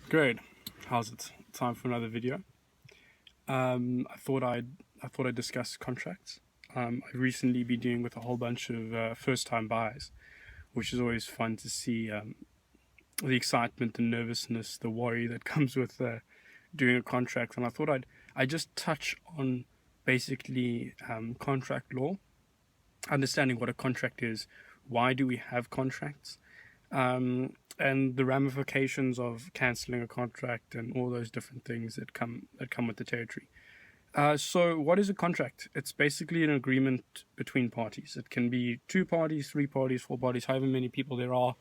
Great. How's it? Time for another video. I thought I'd discuss contracts. I've recently been dealing with a whole bunch of first-time buyers, which is always fun to see the excitement, the nervousness, the worry that comes with doing a contract. And I just touch on basically contract law, understanding what a contract is, why do we have contracts, and the ramifications of cancelling a contract and all those different things that come with the territory. So, what is a contract? It's basically an agreement between parties. It can be 2 parties, 3 parties, 4 parties, however many people there are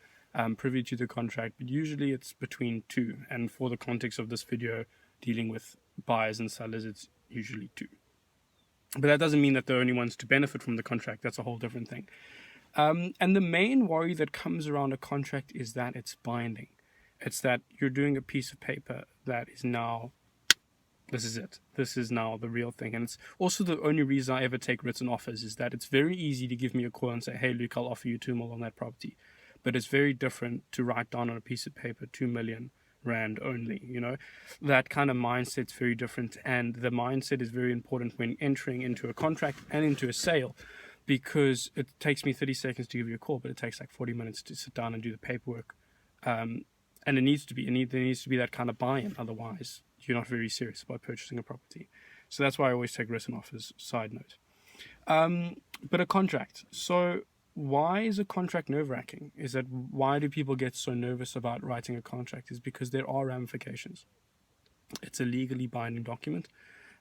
privy to the contract, but usually it's between two. And for the context of this video, dealing with buyers and sellers, it's usually two. But that doesn't mean that they're the only ones to benefit from the contract. That's a whole different thing. And the main worry that comes around a contract is that it's binding. It's that you're doing a piece of paper that is now, this is it. This is now the real thing. And it's also the only reason I ever take written offers is that it's very easy to give me a call and say, hey, Luke, I'll offer you 2 mil on that property. But it's very different to write down on a piece of paper 2 million rand only. That kind of mindset's very different. And the mindset is very important when entering into a contract and into a sale, because it takes me 30 seconds to give you a call, but it takes like 40 minutes to sit down and do the paperwork. And there needs to be that kind of buy-in. Otherwise, you're not very serious about purchasing a property. So that's why I always take written offers, side note. But a contract. So why is a contract nerve-wracking? Why do people get so nervous about writing a contract? Is because there are ramifications. It's a legally binding document.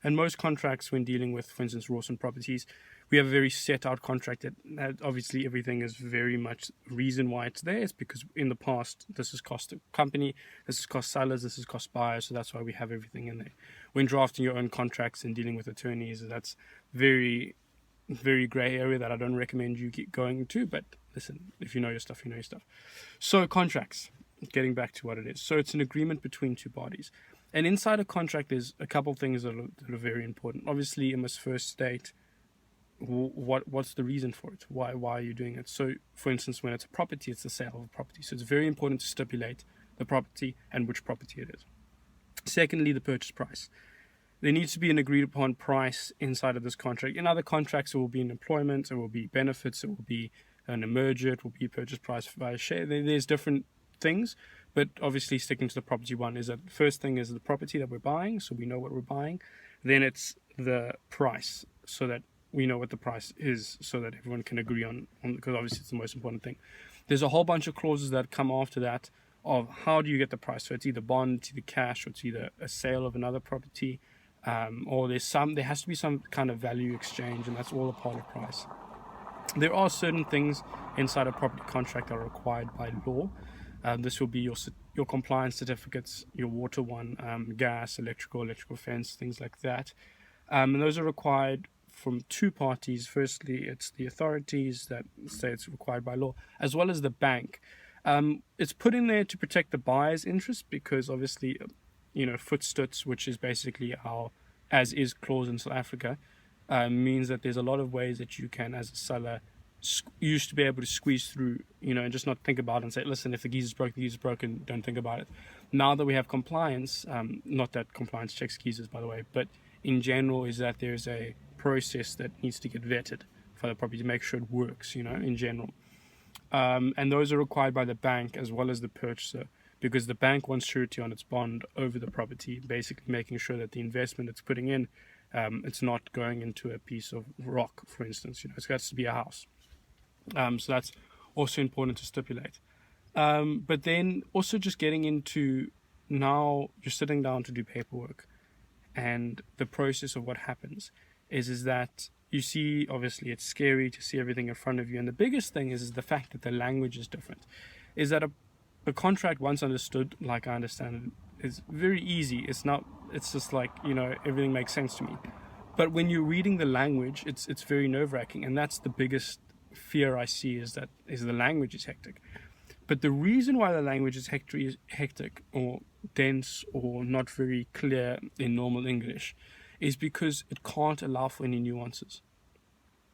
And most contracts, when dealing with, for instance, Rawson Properties, we have a very set out contract that obviously everything is very much reason why it's there. It's because in the past, this has cost the company, this has cost sellers, this has cost buyers. So that's why we have everything in there. When drafting your own contracts and dealing with attorneys, that's very, very grey area that I don't recommend you keep going into. But listen, if you know your stuff, you know your stuff. So contracts, getting back to what it is. So it's an agreement between 2 parties. And inside a contract, there's a couple things that are very important. Obviously, it must first state what's the reason for it. Why are you doing it? So, for instance, when it's a property, it's the sale of a property. So it's very important to stipulate the property and which property it is. Secondly, the purchase price. There needs to be an agreed upon price inside of this contract. In other contracts, it will be an employment, it will be benefits, it will be an emerger, it will be purchase price via share. There's different things, but obviously sticking to the property one is that first thing is the property that we're buying, so we know what we're buying. Then it's the price, so that we know what the price is, so that everyone can agree on because obviously it's the most important thing. There's a whole bunch of clauses that come after that of how do you get the price. So it's either bond, it's either cash, or it's either a sale of another property, or there has to be some kind of value exchange, and that's all a part of price. There are certain things inside a property contract that are required by law. This will be your compliance certificates, your water one, gas, electrical fence, things like that. And those are required from 2 parties. Firstly, it's the authorities that say it's required by law, as well as the bank. It's put in there to protect the buyer's interest because obviously, Voetstuts, which is basically our as-is clause in South Africa, means that there's a lot of ways that you can, as a seller, used to be able to squeeze through, and just not think about it and say, listen, if the geezer's broke, the geezer's broken, don't think about it. Now that we have compliance, not that compliance checks geezers, by the way, but in general is that there's a process that needs to get vetted for the property to make sure it works, in general. And those are required by the bank as well as the purchaser, because the bank wants surety on its bond over the property, basically making sure that the investment it's putting in, it's not going into a piece of rock, for instance. It's got to be a house. So that's also important to stipulate. But then also just getting into, now you're sitting down to do paperwork, and the process of what happens is that you see, obviously it's scary to see everything in front of you, and the biggest thing is the fact that the language is different. Is that a contract, once understood, like I understand it, is very easy. It's just like, everything makes sense to me. But when you're reading the language, it's very nerve-wracking, and that's the biggest fear I see, is the language is hectic. But the reason why the language is hectic or dense or not very clear in normal English is because it can't allow for any nuances.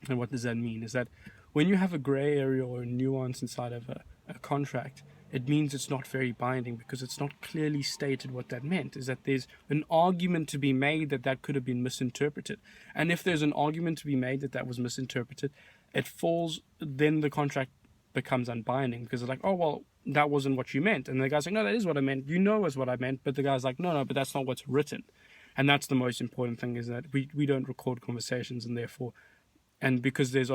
And what does that mean? Is that when you have a grey area or a nuance inside of a contract, it means it's not very binding because it's not clearly stated what that meant. Is that there's an argument to be made that that could have been misinterpreted. And if there's an argument to be made that that was misinterpreted, it falls, then the contract becomes unbinding because it's like, oh, well, that wasn't what you meant. And the guy's like, no, that is what I meant. You know is what I meant. But the guy's like, no, but that's not what's written. And that's the most important thing, is that we don't record conversations, and therefore, and because there's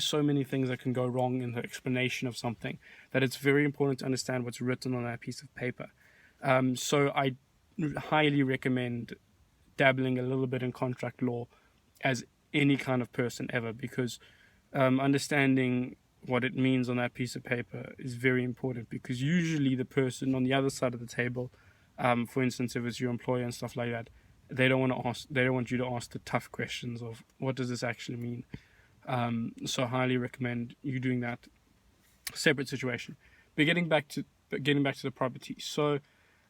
so many things that can go wrong in the explanation of something, that it's very important to understand what's written on that piece of paper. So I highly recommend dabbling a little bit in contract law as any kind of person ever, because understanding what it means on that piece of paper is very important, because usually the person on the other side of the table, for instance, if it's your employer and stuff like that, they don't want you to ask the tough questions of what does this actually mean. So I highly recommend you doing that. Separate situation. But getting back to the property. So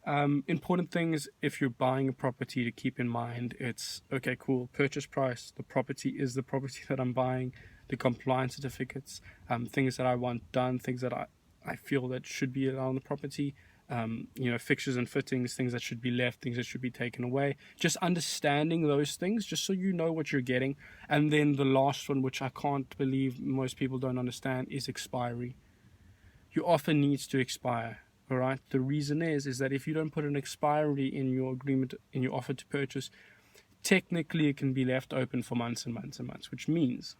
important things if you're buying a property to keep in mind, it's okay, cool, purchase price, the property is the property that I'm buying, the compliance certificates, things that I want done, things that I feel that should be allowed on the property, fixtures and fittings, things that should be left, things that should be taken away. Just understanding those things, just so you know what you're getting. And then the last one, which I can't believe most people don't understand, is expiry. Your offer needs to expire. All right. The reason is that if you don't put an expiry in your agreement, in your offer to purchase, technically it can be left open for months and months and months, which means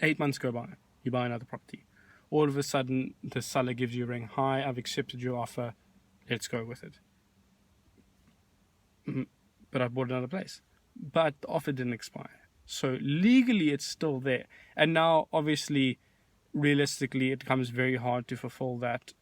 8 months go by, you buy another property. All of a sudden, the seller gives you a ring. Hi, I've accepted your offer. Let's go with it. But I bought another place. But the offer didn't expire. So legally, it's still there. And now, obviously, realistically, it becomes very hard to fulfill that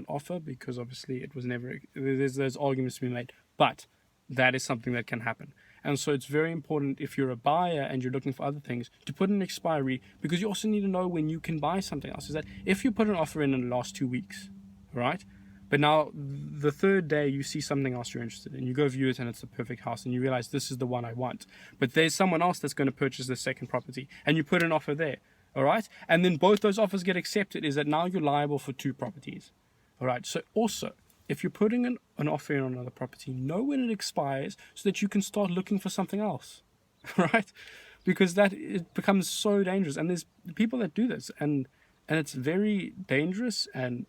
offer, because obviously it was never. There's arguments to be made. But that is something that can happen. And so it's very important, if you're a buyer and you're looking for other things, to put an expiry, because you also need to know when you can buy something else. Is that if you put an offer in the last 2 weeks, right? But now the third day you see something else you're interested in, you go view it and it's the perfect house, and you realize this is the one I want. But there's someone else that's going to purchase the second property, and you put an offer there, all right? And then both those offers get accepted, is that now you're liable for 2 properties, all right? So also, if you're putting an offer in on another property, know when it expires so that you can start looking for something else, right? Because it becomes so dangerous. And there's people that do this, and it's very dangerous and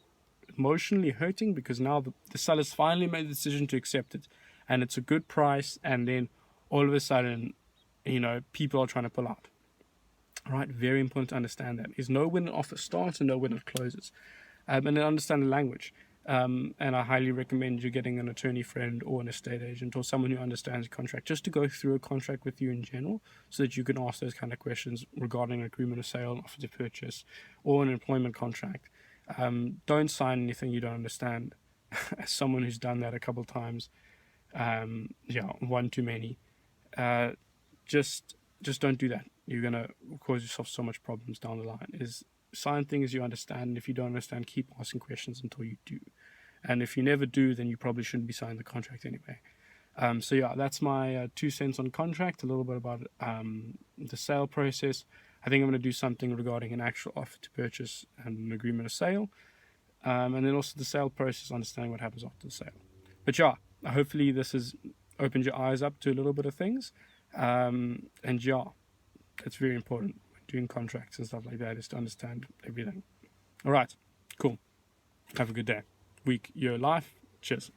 emotionally hurting, because now the seller's finally made the decision to accept it, and it's a good price, and then all of a sudden, people are trying to pull out. All right, very important to understand that. Is know when an offer starts and know when it closes, and then understand the language. And I highly recommend you getting an attorney friend or an estate agent or someone who understands contract, just to go through a contract with you in general, so that you can ask those kind of questions regarding an agreement of sale, offer to purchase, or an employment contract. Don't sign anything you don't understand. As someone who's done that a couple times, one too many. Just don't do that. You're gonna cause yourself so much problems down the line. Sign things you understand, and if you don't understand, keep asking questions until you do. And if you never do, then you probably shouldn't be signing the contract anyway. That's my 2 cents on contract, a little bit about the sale process. I think I'm going to do something regarding an actual offer to purchase and an agreement of sale. And then also the sale process, understanding what happens after the sale. But hopefully this has opened your eyes up to a little bit of things. It's very important doing contracts and stuff like that, is to understand everything. All right, cool. Have a good day, week, year, life. Cheers.